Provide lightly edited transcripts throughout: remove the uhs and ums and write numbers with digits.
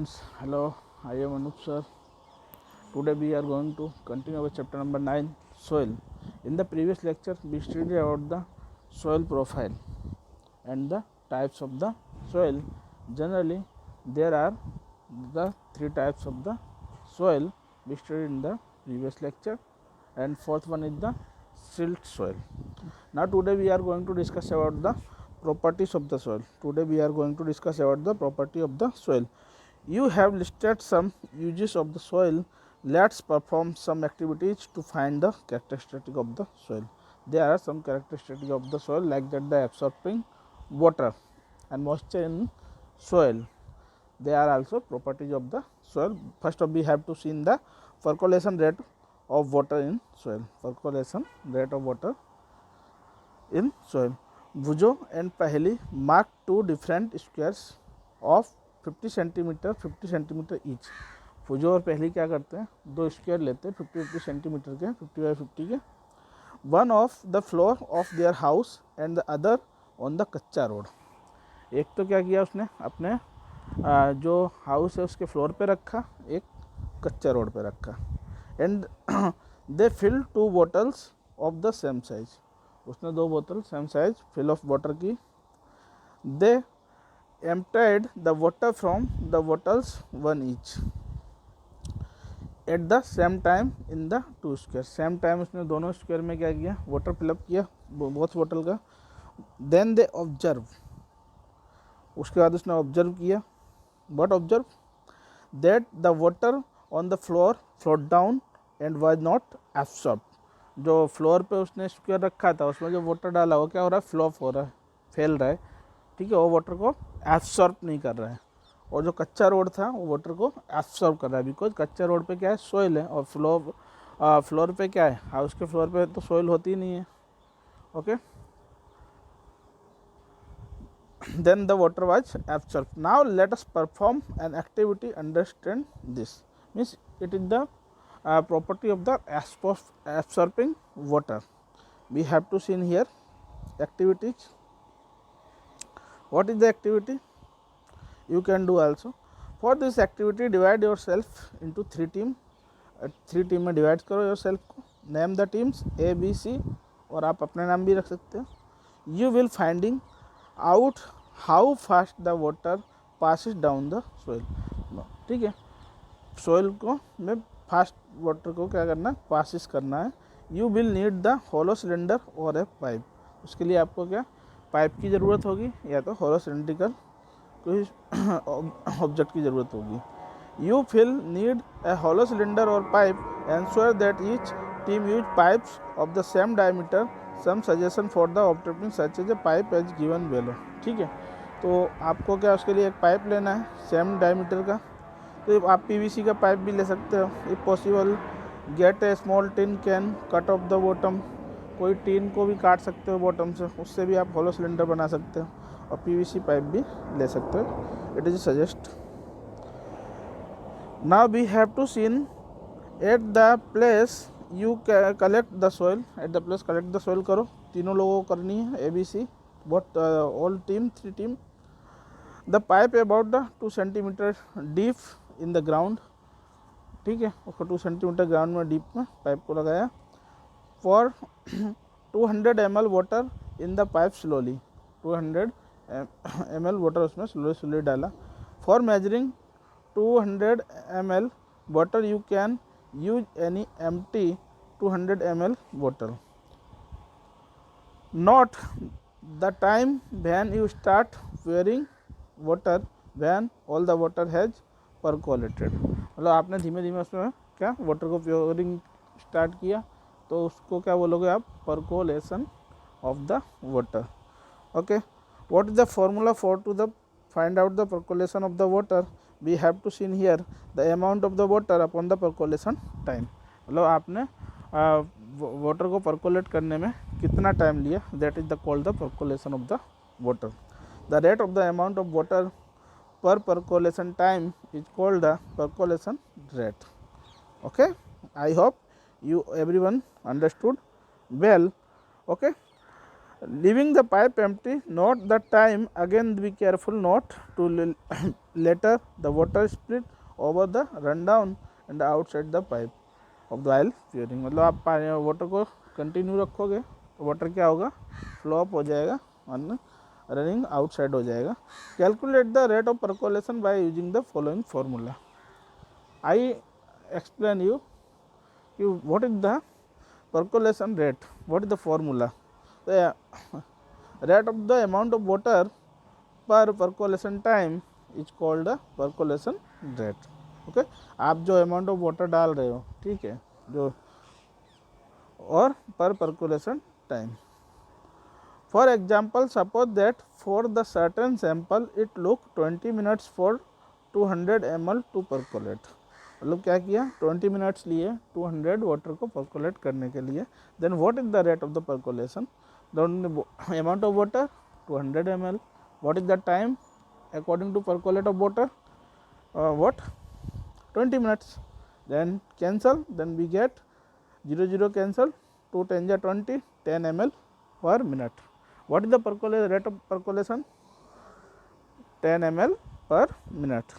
students, hello, I am Anup sir. Today we are going to continue our chapter number 9, soil. In the previous lecture we studied about the soil profile and the types of the soil. Generally there are the three types of the soil we studied in the previous lecture, and fourth one is the silt soil. Now today we are going to discuss about the properties of the soil. Today we are going to discuss about the property of the soil. You have listed some uses of the soil. Let's perform some activities to find the characteristic of the soil. There are some characteristics of the soil like that the absorbing water and moisture in soil. They are also properties of the soil. First of we have to see in the percolation rate of water in soil. Percolation rate of water in soil. Bhujo and Paheli mark two different squares of 50 centimetre each. फुजो और पहली क्या करते हैं, दो square लेते हैं 50 centimetre के, 50 बाई 50 के. One of the floor of their house and the other on the कच्चा रोड. एक तो क्या किया उसने, अपने जो हाउस है उसके फ्लोर पे रखा, एक कच्चा रोड पे रखा. And they fill two bottles of the same size. उसने दो बोतल same size fill of water की. They emptied the water from the bottles one each at the same time in the two square. Same time उसने दोनों square में क्या किया, water fill up किया बोथ बोतल का. देन दे ऑब्जर्व, उसके बाद उसने ऑब्जर्व किया. But observe that the water on the floor float down and was not absorb. जो फ्लोर पे उसने स्क्वायर रखा था उसमें जो वाटर डाला वो क्या हो रहा है, फ्लॉप हो रहा है, फैल रहा है. ठीक है, वो वाटर को एब्सॉर्ब नहीं कर रहा है. और जो कच्चा रोड था वो वाटर को एब्सॉर्ब कर रहा है, बिकॉज कच्चा रोड पे क्या है, सोइल है, और फ्लोर पे क्या है, हाउस के फ्लोर पे तो सोइल होती ही नहीं है. Okay, then the water was absorb. Now let us perform an activity understand this. Means it is the property of the absorbing water. We have to see in here activities. What is the activity? You can do also. For this activity divide yourself into three team. Three team में divide करो yourself को. Name the teams A, B, C, और आप अपने नाम भी रख सकते हो. You will finding out how fast the water passes down the soil. ठीक है, सोइल को में फास्ट वाटर को क्या करना है, पासिस करना है. You will need the hollow cylinder और ए पाइप. उसके लिए आपको क्या पाइप की ज़रूरत होगी या तो होलो सिलेंड्रिकल कोई ऑब्जेक्ट की ज़रूरत होगी. You will need a hollow cylinder और pipe. Ensure that each team use pipes of the same diameter. Some suggestion for the objecting such as a pipe as given below. ठीक है, तो आपको क्या उसके लिए एक पाइप लेना है सेम डायमीटर का. तो आप PVC का पाइप भी ले सकते हो. If possible get A small tin can cut off the bottom. कोई टीन को भी काट सकते हो बॉटम से, उससे भी आप होलो सिलेंडर बना सकते हो, और PVC पाइप भी ले सकते हो. It is suggest. Now we have to seen at the place you collect the soil. At the place collect the soil करो. तीनों लोगों को करनी है ABC, but all team, three team. The pipe about the 2 centimetre deep in the ground. ठीक है, उसको 2 centimetre ground में डीप में पाइप को लगाया. For 200 ml water in the pipe slowly. 200 ml water उसमें स्लोली डाला. For measuring 200 ml water you can use any empty 200 ml water. Note the time when you start wearing water when all the water has percolated. मतलब आपने धीमे धीमे उसमें क्या water को प्योरिंग start किया, तो उसको क्या बोलोगे आप, percolation of the water. Okay, what is the formula for to the find out the percolation of the water. We have to seen here the amount of the water upon the percolation time. मतलब आपने water को percolate करने में कितना time लिया, that is the called the percolation of the water. The rate of the amount of water per percolation time is called the percolation rate. Okay, I hope you everyone understood well. Okay, leaving the pipe empty. Note the time, again be careful not to later the water split over the rundown and outside the pipe of the while pouring. मतलब आप पानी water को continue रखोगे तो water क्या होगा, flow up हो जाएगा और रनिंग आउटसाइड हो जाएगा. Calculate the rate of percolation by using the following formula. I explain you what is the percolation rate, what is the formula. The rate of the amount of water per percolation time is called the percolation rate. Okay आप जो amount of water डाल रहे हो, ठीक है, जो और पर percolation time. For example, suppose that for the certain sample it took 20 minutes for 200 ml to percolate. मतलब क्या किया, 20 मिनट्स लिए 200 वाटर को परकोलेट करने के लिए. Then what is the rate of the percolation, the amount of water 200 ml. What is the time according to percolate of water, what 20 minutes. Then cancel, then we get 0 0 cancel, 2 10 जा 20, 10 ml per minute. What is the rate of percolation, 10 ml per minute.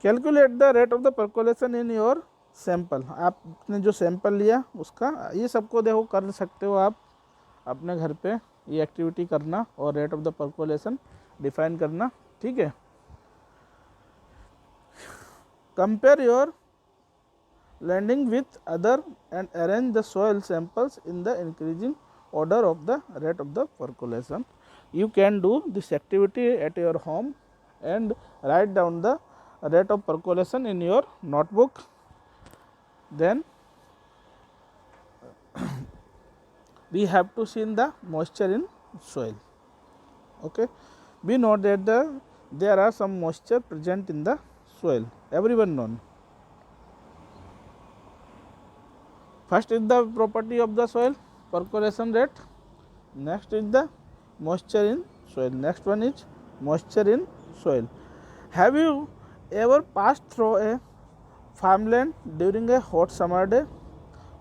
Calculate the rate of the percolation in your sample. आपने जो sample लिया उसका, ये सबको देखो कर सकते हो आप अपने घर पे, ये एक्टिविटी करना और rate of the percolation define करना, ठीक है. Compare your landing with other and arrange the soil samples in the increasing order of the rate of the percolation. You can do this activity at your home and write down the rate of percolation in your notebook. Then we have to see the moisture in soil. Okay, we know that there are some moisture present in the soil, everyone known. First is the property of the soil, percolation rate. Next is the moisture in soil. Next one is moisture in soil. Have you ever passed through a farmland during a hot summer day?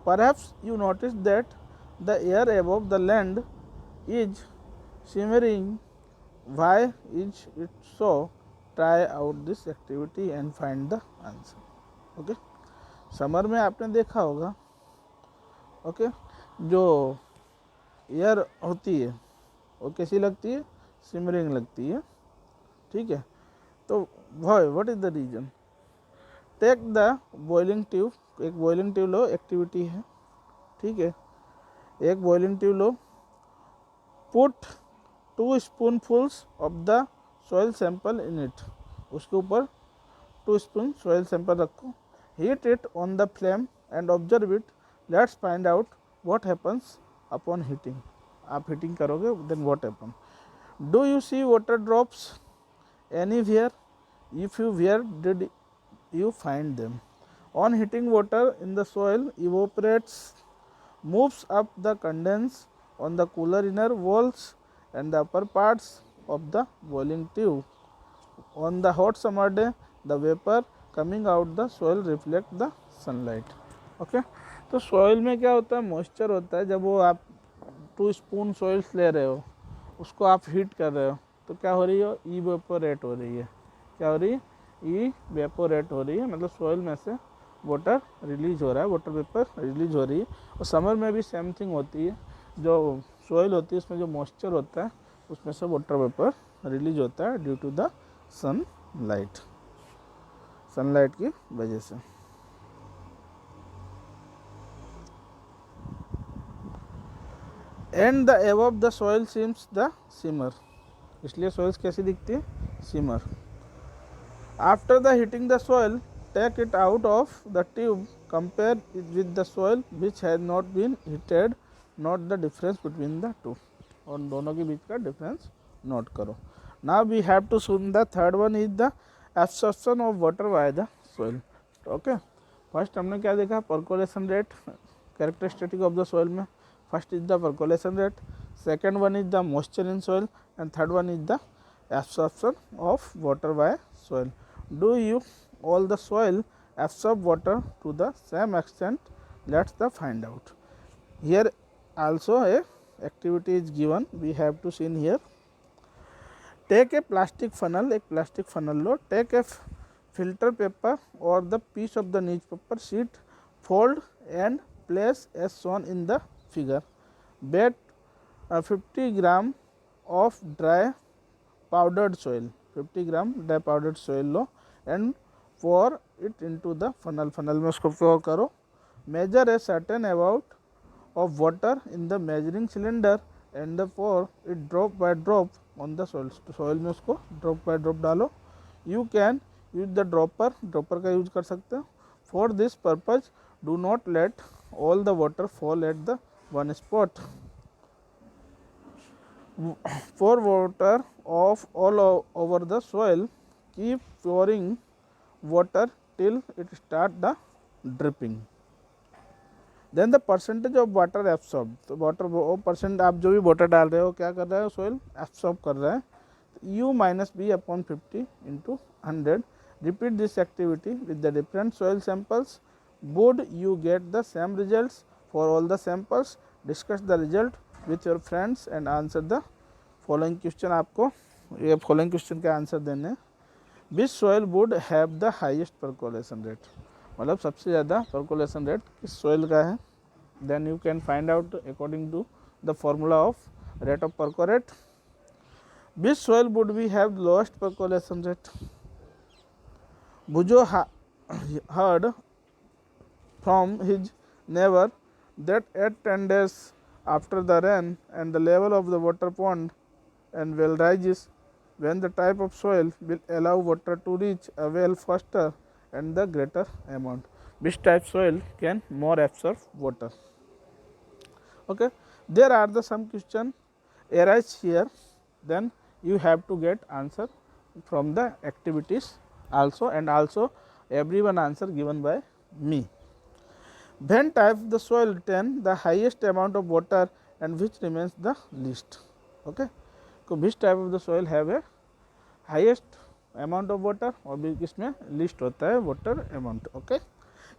Perhaps you noticed that the air above the land is shimmering. Why is it so? Try out this activity and find the answer. Okay, summer में आपने देखा होगा, okay, जो air होती है वो कैसी लगती है, शिमरिंग लगती है, ठीक है. तो what is the reason. Take the boiling tube, एक बॉइलिंग ट्यूब लो, एक्टिविटी है, ठीक है. एक बॉइलिंग ट्यूब लो, put 2 spoonfuls of the soil sample in it. उसके ऊपर 2 स्पून सॉइल सैंपल रखो. Heat it on the flame and observe it. Let's find out what happens upon heating. आप हीटिंग करोगे, then what happen. Do you see water drops anywhere? If you, where did you find them? On heating, water in the soil evaporates, moves up the condense on the cooler inner walls and the upper parts of the boiling tube. On the hot summer day, the vapor coming out the soil reflect the sunlight. Okay, तो soil में क्या होता है, moisture होता है. जब वो आप 2 स्पून soils ले रहे हो, उसको आप हीट कर रहे हो, तो क्या हो रही है, इवेपोरेट हो रही है. क्या हो रही है, इवेपोरेट हो रही है, मतलब सॉइल में से वाटर रिलीज हो रहा है, वाटर वेपर रिलीज हो रही है. और समर में भी सेम थिंग होती है. जो सॉइल होती है उसमें जो मॉइस्चर होता है उसमें से वाटर वेपर रिलीज होता है ड्यू टू द सनलाइट की वजह से. And the above the soil seems the simmer. इसलिए सॉइल्स कैसी दिखती है, simmer. After the heating the soil, take it out of the tube, compare it with the soil which has not been heated, note the difference between the two. और दोनों के बीच का difference note करो. Now we have to soon the third one is the absorption of water by the soil. Okay, first हमने क्या देखा, percolation rate, characteristic of the soil में. First is the percolation rate, second one is the moisture in soil, and third one is the absorption of water by soil. Do you all the soil absorb water to the same extent? Let's the find out. Here also a activity is given, we have to see in here. Take a plastic funnel, एक plastic funnel low, take a filter paper or the piece of the newspaper sheet, fold and place as shown in the figure. Bet 50 gram of dry powdered soil, 50 gram dry powdered soil low and pour it into the funnel. funnel में उसको pour करो. Measure a certain amount of water in the measuring cylinder and pour it drop by drop on the soil. soil में उसको drop by drop डालो. You can use the dropper का use कर सकते हो. For this purpose do not let all the water fall at the one spot. Pour water off all over the soil. Keep pouring water till it start the dripping. Then the percentage of water absorbed. तो water वो percent आप जो भी water डाल रहे हो क्या कर रहा है, सोइल एब्सॉर्ब कर रहा है. U minus B upon 50 into 100. Repeat this activity with the different soil samples. Would you get the same results for all the samples? Discuss the result with your friends and answer the following question. आपको ये following question के answer देने हैं. Which soil would have the highest percolation rate? मतलब सबसे ज़्यादा percolation rate किस soil का है? Then you can find out according to the formula of rate of percolate. Which soil would we have lowest percolation rate? Bujo heard from his neighbor that at 10 days after the rain and the level of the water pond and well rises, when the type of soil will allow water to reach a well faster and the greater amount. Which type soil can more absorb water? Okay, there are the some question arise here, then you have to get answer from the activities also, and also everyone answer given by me. When type the soil retain the highest amount of water and which remains the least. Okay, so which type of the soil have a highest amount of water और भी किसमें least होता है water amount. Okay,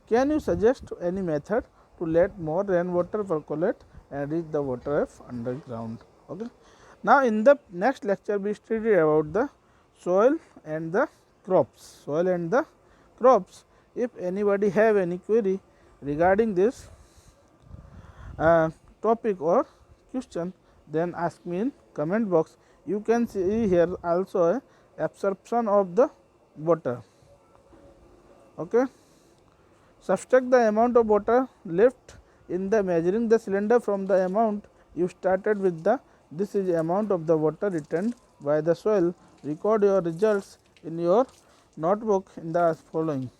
can you suggest any method to let more rainwater percolate and reach the water of underground? Okay, now in the next lecture we study about the soil and the crops. Soil and the crops. If anybody have any query regarding this topic or question, then ask me in comment box. You can see here also a absorption of the water. Okay, subtract the amount of water left in the measuring the cylinder from the amount you started with. The this is amount of the water retained by the soil. Record your results in your notebook in the following.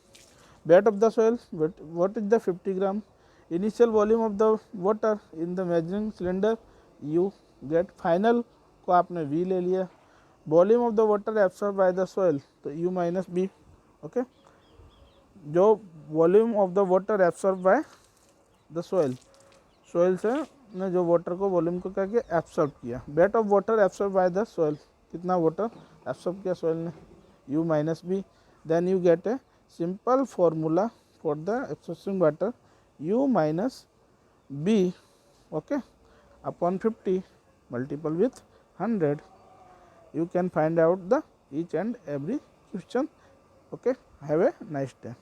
Weight of the soil, what is the 50 gram? Initial volume of the water in the measuring cylinder, you get. Final को आपने V ले लिया. Volume of the water absorbed by the soil, तो U minus B. Okay, जो volume of the water absorbed by the soil, soil से ने जो water को volume को क्या किया absorb किया. Weight of water absorbed by the soil, कितना water absorb किया soil ने, U minus B. Then you get a simple formula for the absorbing water, U minus B, okay, upon 50 multiple with 100. You can find out the each and every question. Okay, have a nice day.